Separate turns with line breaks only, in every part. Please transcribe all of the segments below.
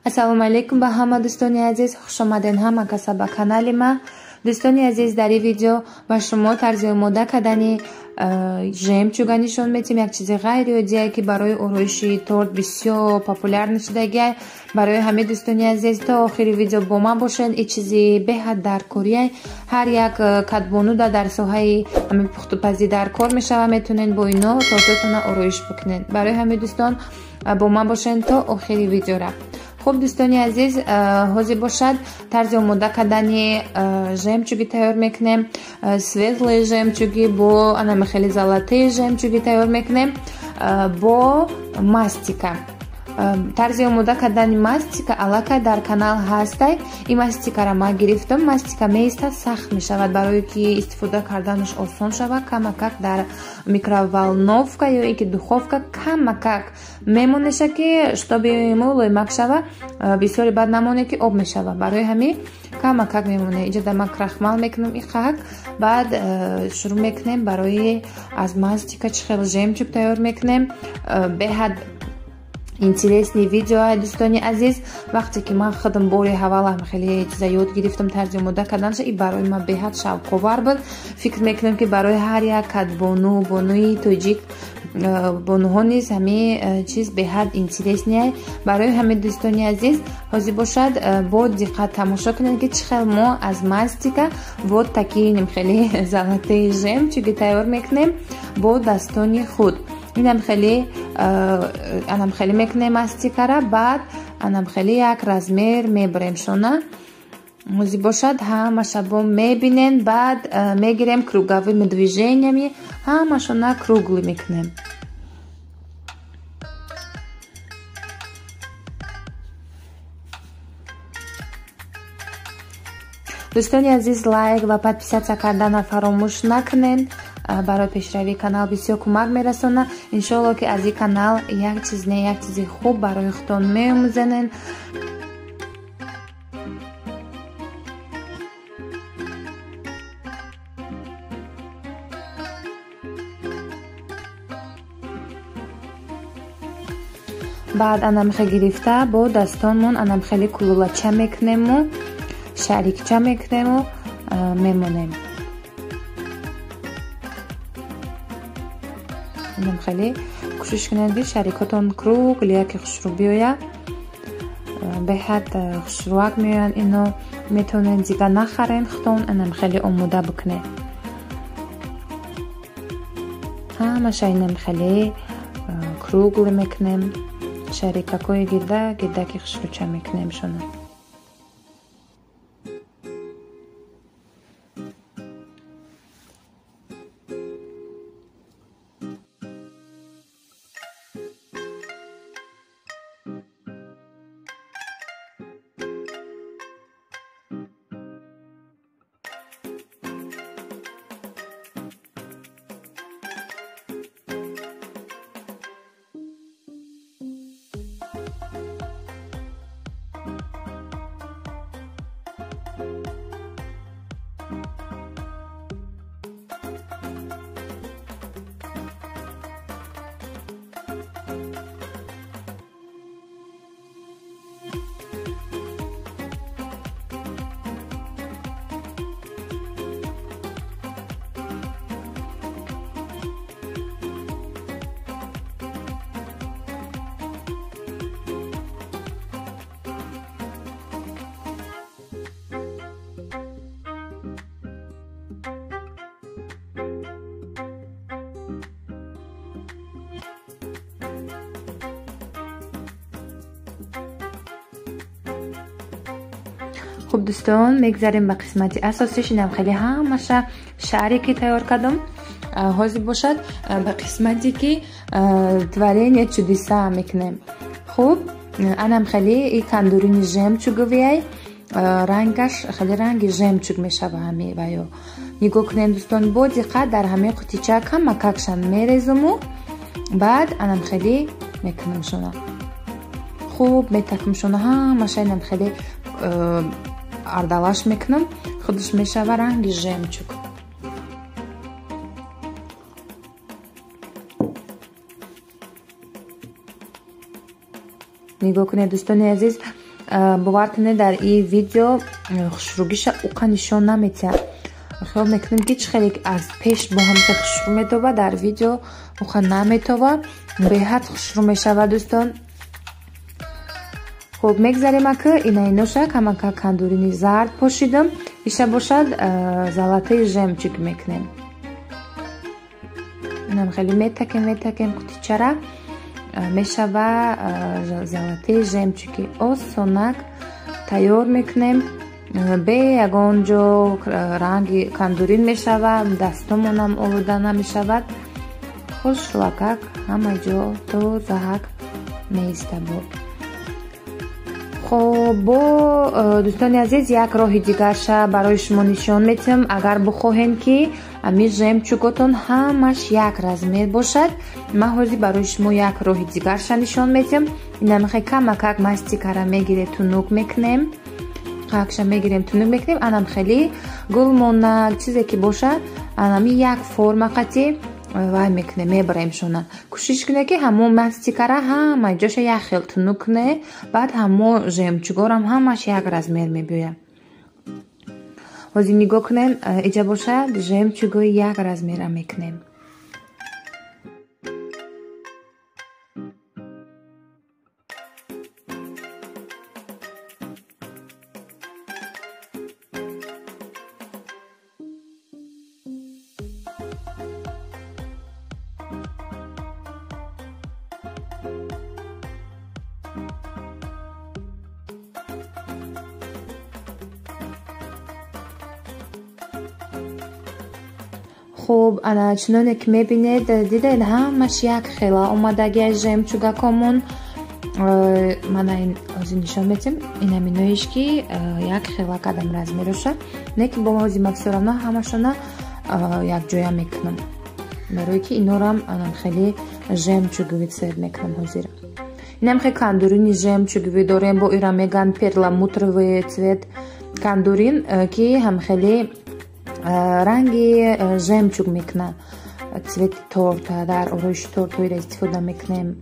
ассалому алейкум ба ҳама дӯстони азиз, хуш омаден ҳама каса ба канали ма. Дӯстони азиз, дар ин видео ба шумо тарзи омода кардани жемчуга нишон медиҳем. Як чизи ғайриоддие ки барои ороиши торт бисёр популярна шудагиай. Барои ҳамаи дӯстони азиз то охири видео бо ман бошед. ин чизи беҳад даркорияй. Ҳар як кадбонуда дар соҳаи ҳамаи пухтупазӣ дар кор мешавад. метавонед бо ино тортотона ороиш бикунед. барои ҳамаи дӯстон бо ман бошед то охири видеора. خب دوستانی عزیز، حاضر باشد طرز آماده کردنی ژمچوگی تیار میکنیم. سویتل ژمچوگی با انم خیلی زلاتی ژمچوگی تیار میکنیم با ماستیکا. طرز آماده کردنی ماستیکا علاقه در کانال هستی. این ماستیکا را ما گرفتم. ماستیکا میسته سخت میشود برای که استفاده کردنش آسان شود. کمک در میکرووالنوفکا یا اینکه دуховка کمک میمونه که شتابی مولوی مک شود بسیاری بد نمونه که آب میشود. برای همین کمک میمونه. اینجا در مکرخمال میکنم این خاک. بعد شروع میکنیم برای از ماستیکا چخیل ژمچوگ تیار میکنیم. بهد интересный видео دوستانی عزیز. وقتی که من خودم باری حواله خیلی چیزا یاد گرفتم طرز آماده کردنش، این برای من بهت شوق‌آور بود. فکر میکنم که برای هر یک کدبانو بانوی تاجیک بانوها نیز همه چیز بهت اینترسنیه. برای همه دوستانی عزیز حاضر باشد با دقت تماشا کنید که چخیل ما از ماستیکا و تکینیم خیلی زلاتی ژمچوگ تیار میکنیم با دستان خود. اینم خیلی میکنیم ماستیکا را. بعد انم خیلی یک رزمیر میبریم شونه. حاضر باشد همه شبا میبینین. بعد میگیریم کروگاوی движениями همه شونه کروگلی میکنیم. دوستانی عزیز، لایک و подписаться کردن فراموش نکنین. برای پیشروی کانال بسیار کمک میرسونه. انشالله که از این کانال یک چیز نه یک چیزی خوب برای خودتون میآموزین. بعد انم گرفته با دستانمون انم خیلی کلوچه میکنیم و شریکچه میکنیم و میمونیم. انم خیلی کوشش کنید که شریکاتون کروگ لیاکی خوشرو بیاید. بهت خوشروک میان. اینو میتونید دیگه نخرین خودتون. انم خیلی آماده بکنید. همه اینم خیلی کروگلی میکنیم. شریکاکوی گرده که خوشروچه میکنیم شونه. خب دوستان، میگذاریم به قسمت اساسیش. اینم خیلی همشه شعری که تیار کردم. حاضر باشد به قسمتی که تورین چودیسا میکنیم. خب انم خیلی این کندورین ژمچوگویای رنگش خیلی رنگ ژمچوگ میشه به همه و یا نگاه کنین دوستان. با دقت در همه قطیچه کمکشان میریزم و بعد انم خیلی میکنم شونه. خوب میتکم شونه. همشه اینم خیلی اردلاش میکنم. خودش میشه و رنگ ژمچوگ. نگاه کنید دوستان عزیز، бовар кунед дар ин видео хушругиша уқа нишон наметиҳад. хиёл мекунем ки чӣ хеле аз пеш бо ҳам хушрӯ метова, дар видео уқа наметова, беҳад хушрӯ мешавад дӯстон. хуб мегзарем ака инаиноша камака кандурини зард пошидам. иша бошад золотаи жемчуг мекунем. инам хеле метакем қутичара мешава золотаи жемчуги осонак тайёр мекунем. бе ягон ҷо ранги кандурин мешава, дастомонам олуда намешавад. хушрӯакак ҳама ҷо тозаак меистабод. хоб бо дӯстони азиз як роҳи дигарша барои шумо нишон медиҳам. агар бихоҳем ки ами жемчуготон ҳамаш як размер бошад, ман ҳозир барои шумо як роҳи дигарша нишон медиҳам. инамихе камакак мастикара мегирем, тунук мекунем. қакша мегирем, тунук мекунем. анам хеле гулмонак чизе ки бошад, анами як форма қати вай мекунем, мебарем шона. кӯшиш кунем ки ҳамон мастикара ҳама ҷоша як хел тунук куне, баъд ҳамон жемчугорам ҳамаш як размер мебиёяд. ҳозир нигоҳ кунем, иҷа бошад жемчугои як размера мекунем. хуб ана чуноне ки мебинед, дидед ҳамаш як хела омадаги аз жемчугакомон. мана ин ҳозир нишон медиҳам, инами ноиш ки як хела кадам размероша, не ки бо ҳозир ма всё-равно ҳамашона якҷоя мекунам, барое ки инорам анам хеле жемчугови цвет мекунам. ҳозир инам хеле кандурини жемчугови дорем, бо ира меган перламутровый цвет кандурин, ки ҳам хеле ранги жемчуг мекуна, цвети торта, дар ороиши тортоиро истифода мекунем.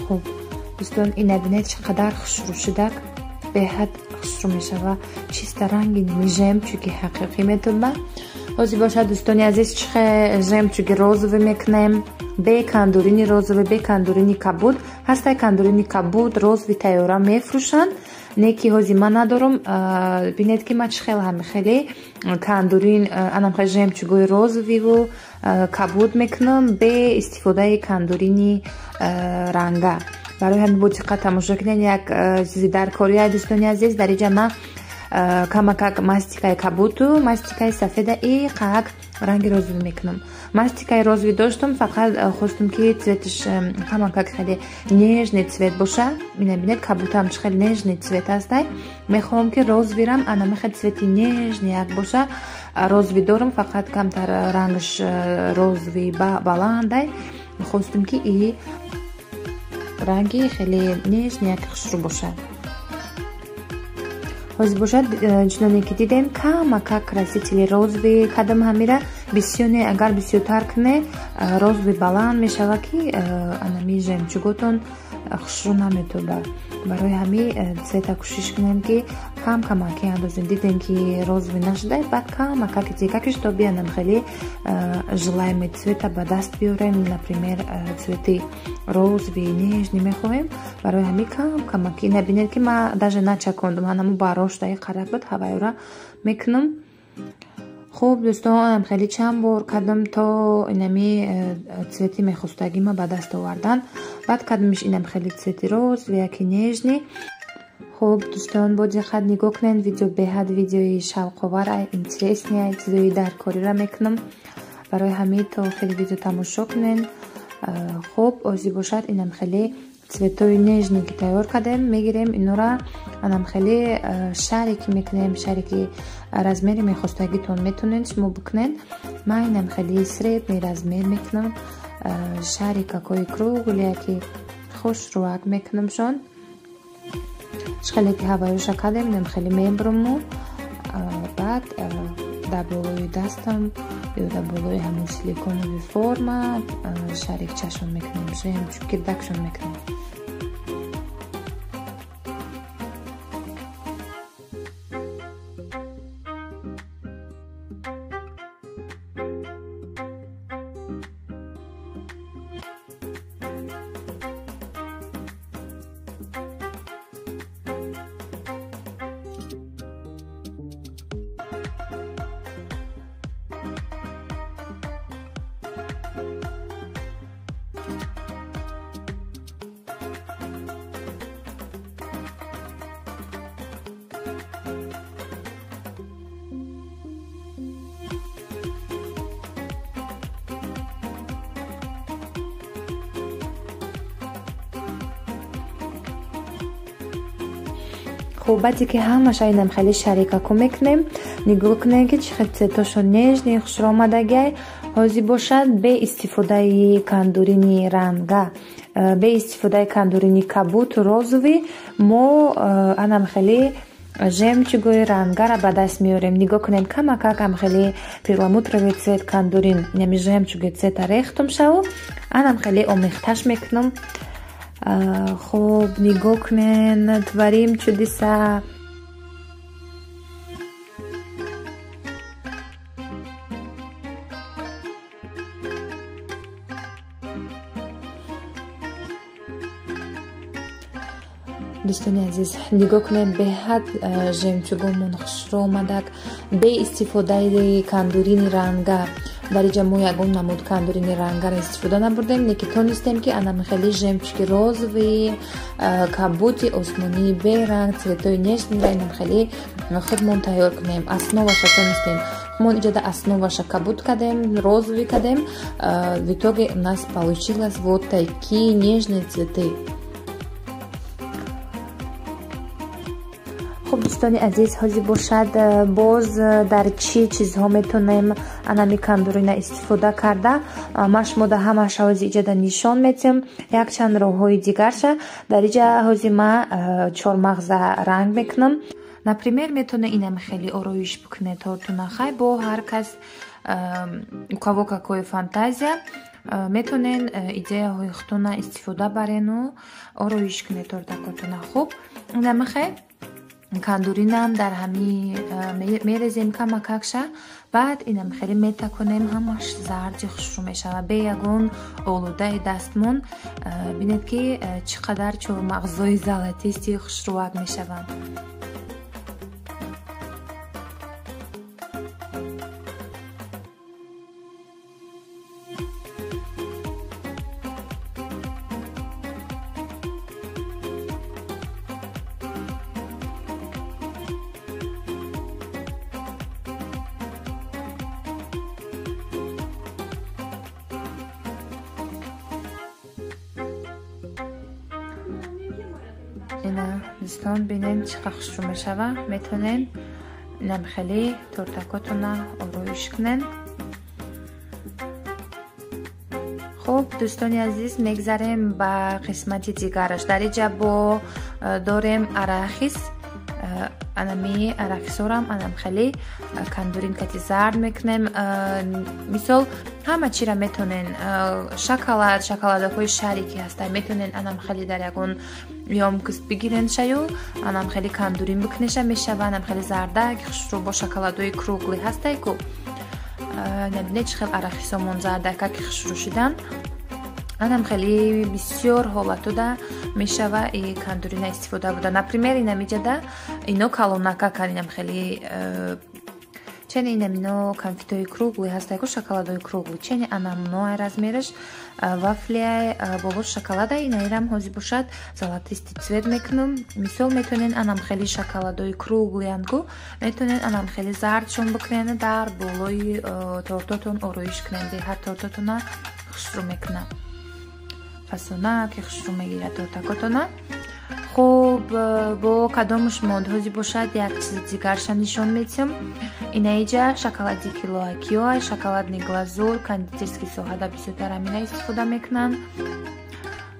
хуб дӯстон, ина бинед чӣ қадар хушрӯ шудак, беҳад хушрӯ мешава, чиста ранги жемчуги ҳақиқӣ метоба. ҳозир бошад дӯстони азиз, чӣ жемчуги розовӣ мекунем, бе кандурини розовӣ, бе кандурини кабуд. ҳастай кандурини кабуд розови тайёра мефурӯшанд, не ки ҳозир ман надорам. бинед ки ман чӣ хел ҳами хеле кандурин анам хеле жемчугои розовиву кабуд мекунам бе истифодаи кандурини ранга. барои ҳамин бо диққат тамошо кунед. як чизи даркори ай дӯстони азиз, дар инҷа ман камакак мастикаи кабуту мастикаи сафеда иқак ранги розовӣ мекунам. мастикаи розовӣ доштам, фақат хостам ки цветиш камакак хеле нежный цвет боша. бинед кабутам чӣ хеле нежный цвет астай. мехоҳам ки розовирам анами хеле цвети нежный як боша. розовӣ дорам, фақат камтар рангаш розовӣ баландай. хостам ки и ранги хеле нежный як хушрӯ бошад. ҳозир бошад чуноне ки дидем камакак красители розови кадам ҳамира бисёне, агар бисёртар куне розови баланд мешава ки анами жемчуготон хушрӯ наметоба. барои ҳамин цвета кӯшиш кунем ки камаки андозем. дидем ки розови нашуда, баъд камакак дигакиш то биянам хеле желаемый цвета ба даст биёрем. например цвети розови нежный мехоҳем. барои ҳамин камаки набинед ки ман даже начакондам, ҳанамо барошдаи қарак буд, ҳавайра мекунам. хуб дӯстон, хеле чанд бор кардам то инами цвети мехостагима ба даст овардан. баъд кардамиш инам хеле цвети розови яки нежный. хуб дӯстон, бо диққат нигоҳ кунед. видео беҳад видеои шавқовар ай, интересни ай, чизои даркорира мекунам. барои ҳамин то хеле видео тамошо кунед. хуб ҳозир бошад инам хеле цветои нежный ки тайёр кардем, мегирем инора анам хеле шарики мекунем. шарики размери мехостагитон метонед шумо бикунед. ман инам хеле средний размер мекунам. шарикакои кругли яки ხუშრუაკ მექნომშონ შხელეთი ჰავაიუშა კადემნემ ხელი მებრომუ ბატ დაბლოი დასტამ დაბლოი ჰამუ სილიკონოვი ფორმა შარიქ ჩაშონ მექნომშე ჩუკი დაქშონ მექნომ Хубати ки ҳамаша инам хеле шарикаку мекунем нигоҳ ки чӣ хел цветошо нежни хушро омадагай ҳозир бошад бе истифодаи кандурини ранга бе истифодаи кандурини кабут розови мо анам хеле жемчугои рангара ба даст меорем нигоҳ кунем камакак ам хеле перламутрови цвет кандурин ями жемчуги цвета рехтум шаву анам хеле омехташ мекунам خب نگاه کنین توریم چودیسا دوستانی عزیز نگاه کنین به حد ژمچوگمون خشرو اومدک به استفاده کندورین رنگا در اینجا ما یکون نمود کندورین رنگا را استفاده نبردیم لیکن تونستیم که انا خیلی ژمچوگی روزوی کابوتی osmoni به رنگ цветой нежный را اینم خیلی خودمون تیار کنیم основаша тонистем мы اینجا до основаша кабут кадем розовый кадем в итоге у нас получилось вот такие нежные цветы. خب دوستانی عزیز ҳозир бошад боз дар чӣ чизҳо метонем анами кандурина истифода карда ма шумода ҳамаша ҳозир иҷада нишон медиҳам якчанд роҳҳои дигарша дар иҷа ҳозир ма чормағза ранг мекунам например метавона инам хеле ороиш бикуне тортуна хай бо ҳар кас у кого какое фантазия метонен идеяҳои худтона истифода барену ороиш куне тортакотуна хуб намахе кандуринам дар ҳами мерезем камакакша баъд инам хеле метакунем ҳамаш зарди хушрӯ мешава бе ягон олудаи дастмон бинед ки чӣ қадар чормағзои залатисти хушрӯак мешаванд. اینا دوستان بینین چقدر خشک میشوه میتونین اینم خیلی تورتاکاتونا آرایش کنین. خب دوستانی عزیز میگذاریم با قسمت دیگرش در اینجا با داریم арахис анами арахисорам анам хеле кандурин кати зард мекунем мисол ҳама чира метонен шоколадаҳои шарики ҳастан метонен анам хеле дар ягон ёмкост бигирен шаю анам хеле кандурин бикунеша мешава анам хеле зардак хушрӯ бо шоколадҳои круглӣ ҳастай ку набинед чӣ хел арахисомон зардакаки хушрӯ шудан анам хеле бисёр ҳолатода мешава и кандурина истифода буда например инамиҷада ино калонакакан инам хеле чени инам ино конфитои круглӣ ҳастайку шоколадои круглӣ чени анам ноай размераш вафляй боло шоколада инаирам ҳозир бошад золотисти цвет мекунам мисол метонен анам хеле шоколадои круглианку метонен анам хеле зардшон бикунен дар болои тортотон ороиш кунен деҳар тортотона хушрӯ мекунам фасона ки хушрӯ мегирад тортакотона. хуб бо кадомуш мод ҳозир бошад як чизи дигарша нишон медиҳам инаиҷа шоколади килоакиёй шоколадни глазур кондитерский соҳада бисёртар амина истифода мекунанд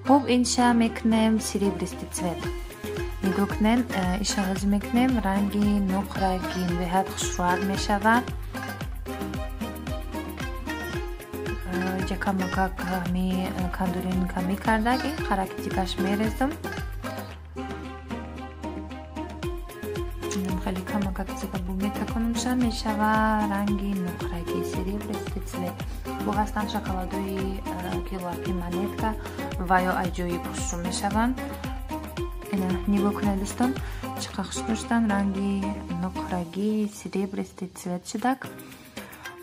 خب اینجا میکنیم سریبریستی цвет. میگوکنیم اشاره میکنیم رنگی نقره‌گین به حد خوش‌روار میشود. جکم می کندورین کمی کرده که خاراکتیکش میریزم. خیلی کم که بومی تکنمشان میشود رنگی نقره‌گی سریبریستی цвет. بو هستن شکلادوی کیلوارکی منیتکا و یا ایجوی پوشرو میشوند. اینا نگاه کنید دوستان چقدر خوش داشتن رنگی نقره‌گی سریبریستی цвет شدک.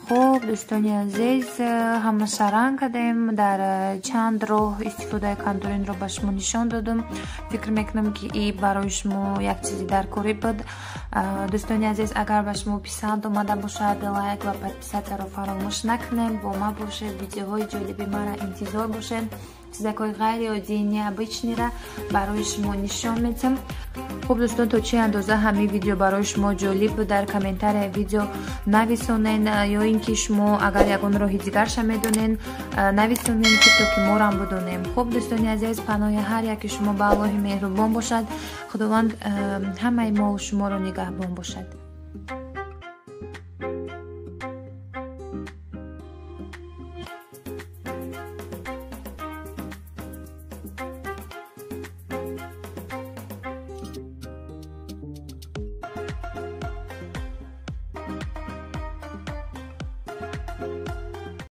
خب دوستان عزیز همه رنگ کردیم در چند راه استفاده کندورین رو به شما نشان دادم. فکر میکنم که این برای شما یک چیزی در کاری بود. دوستان عزیز اگر به شما پسند اومده باشد لایک و پادپیسات رو فراموش نکنید. با ما باشید، ویدیوهای جالبی ما را انتظار باشید. چیزای غیر عادی نیابچنی را برای شما نشان میدم. خب دوستان تا چه اندازه همین ویدیو برای شما جالب بود در کامنتار ویدیو نویسونین یا اینکه شما اگر یگان راهی دیگر شما میدونین نویسونین که ما را بدونیم. خب دوستان عزیز پناه هر یک شما به الله مهربان باشد. خداوند همه ما و شما را نگهبان باشد.